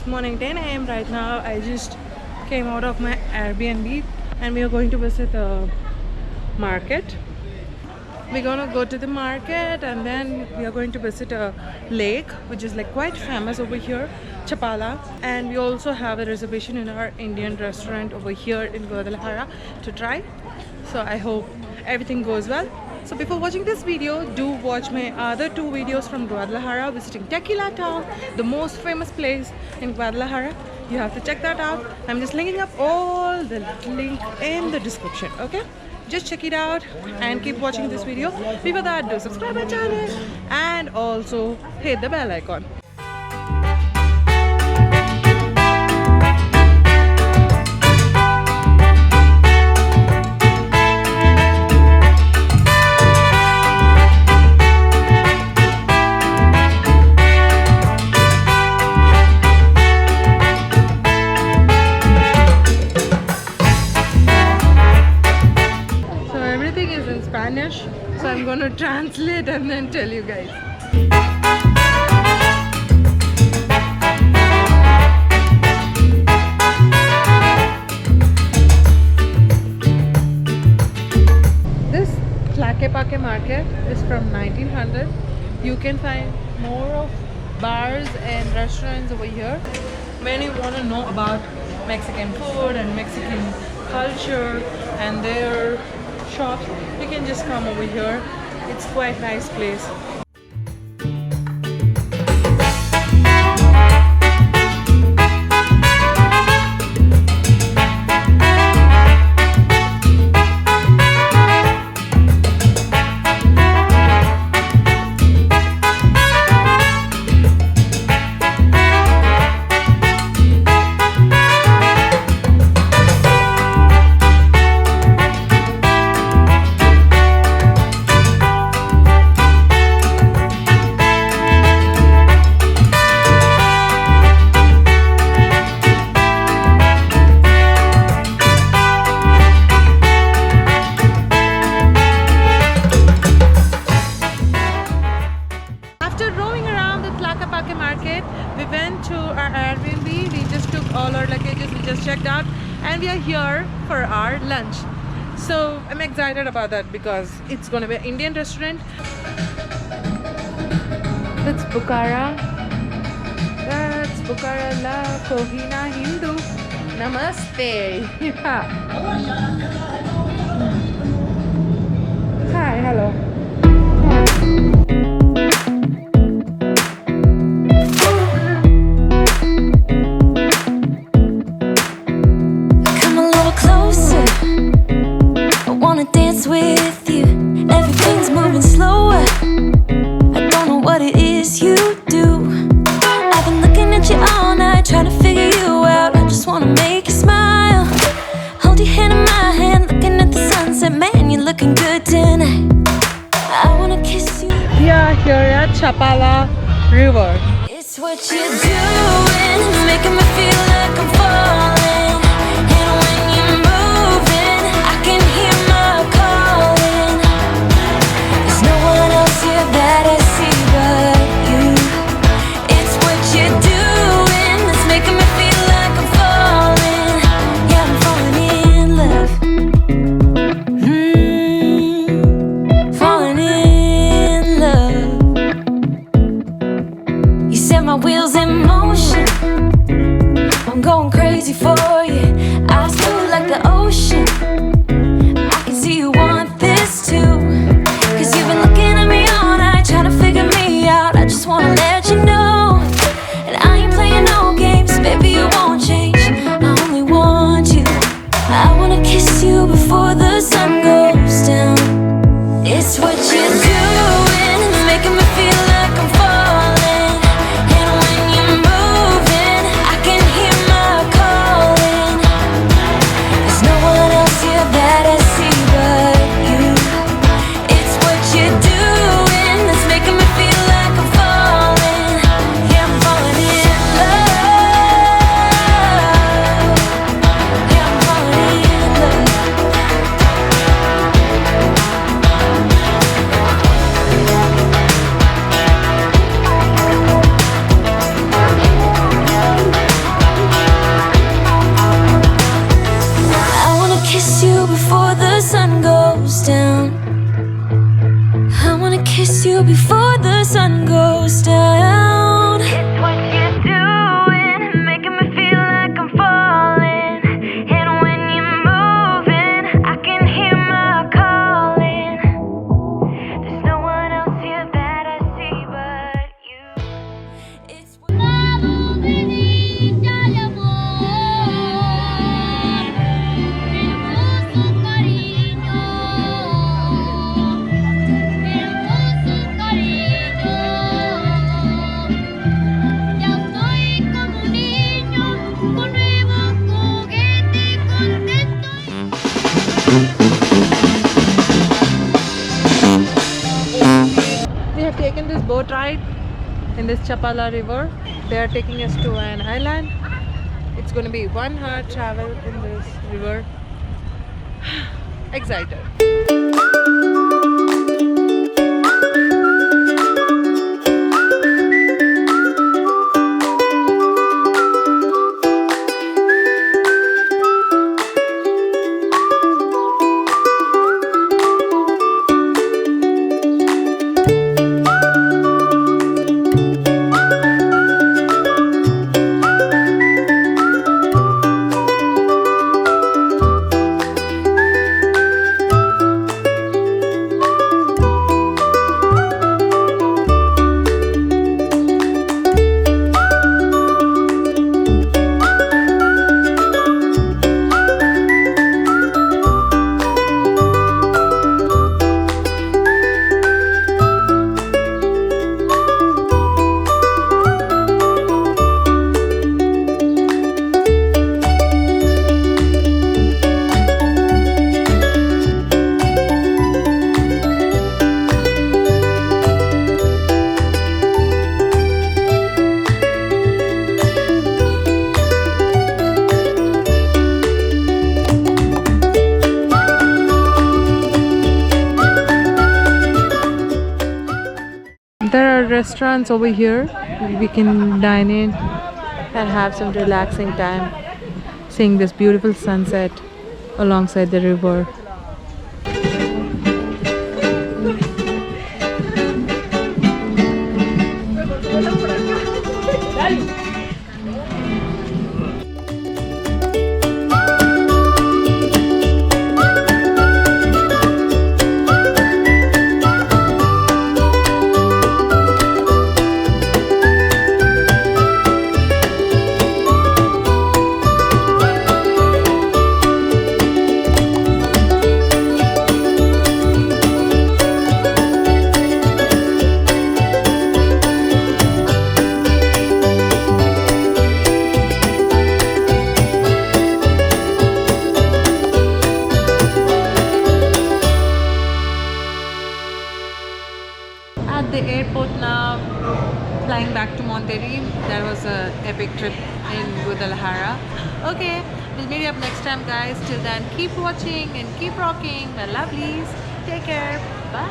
morning, 10 a.m. right now. I just came out of my Airbnb and we are going to visit a market. We're gonna go to the market and then we are going to visit a lake which is like quite famous over here, Chapala. And we also have a reservation in our Indian restaurant over here in Guadalajara to try. So I hope everything goes well. So before watching this video, do watch my other two videos from Guadalajara visiting Tequila Town, the most famous place in Guadalajara. You have to check that out. I'm just linking up all the link in the description, okay? Just check it out and keep watching this video. Before that, do subscribe my channel and also hit the bell icon. So I'm gonna translate and then tell you guys. This Tlaquepaque market is from 1900. You can find more of bars and restaurants over here. When you want to know about Mexican food and Mexican culture and their shops, you can just come over here. It's quite nice place. Checked out and we are here for our lunch, so I'm excited about that because it's gonna be an Indian restaurant. That's Bukhara. That's Bukhara La Kohina Hindu. Namaste. Yeah. Hi, hello. With you, everything's moving slower. I don't know what it is you do. I've been looking at you all night, trying to figure you out. I just wanna make you smile. Hold your hand in my hand, looking at the sunset. Man, you're looking good tonight. I wanna kiss you. We are here at Chapala River. It's what you're doing, making me feel like I'm falling. And when you're moving, I can hear my calling. There's no one else here that I see but you. It's what you're doing that's making me feel like I'm falling. Yeah, I'm falling in love. Falling in love. You set my wheels in motion. I'm going crazy for you. Eyes blue like the ocean. I can see you want this too. Cause you've been looking at me all night, trying to figure me out. I just wanna let you know. And I ain't playing no games, baby, you won't change. I only want you. I wanna kiss you before the sun goes down. It's what you're doing, making me feel like I'm falling. And when you're moving, I can hear my calling. There's no one else here that I see but you. It's what you're doing that's making me feel like I'm falling. Yeah, I'm falling in love. Yeah, I'm falling in love. wanna kiss you before the sun goes down. It's what you're doing, making me feel like I'm falling. And when you're moving, I can hear my calling. There's no one else here that I see but you. It's We have taken this boat ride in this Chapala river. They are taking us to an island. It's going to be 1 hour travel in this river. Excited. There are restaurants over here. We can dine in and have some relaxing time, seeing this beautiful sunset alongside the river. At the airport now, flying back to Monterrey. That was an epic trip in Guadalajara. Okay, we'll meet you up next time, guys. Till then, keep watching and keep rocking, my lovelies. Take care. Bye.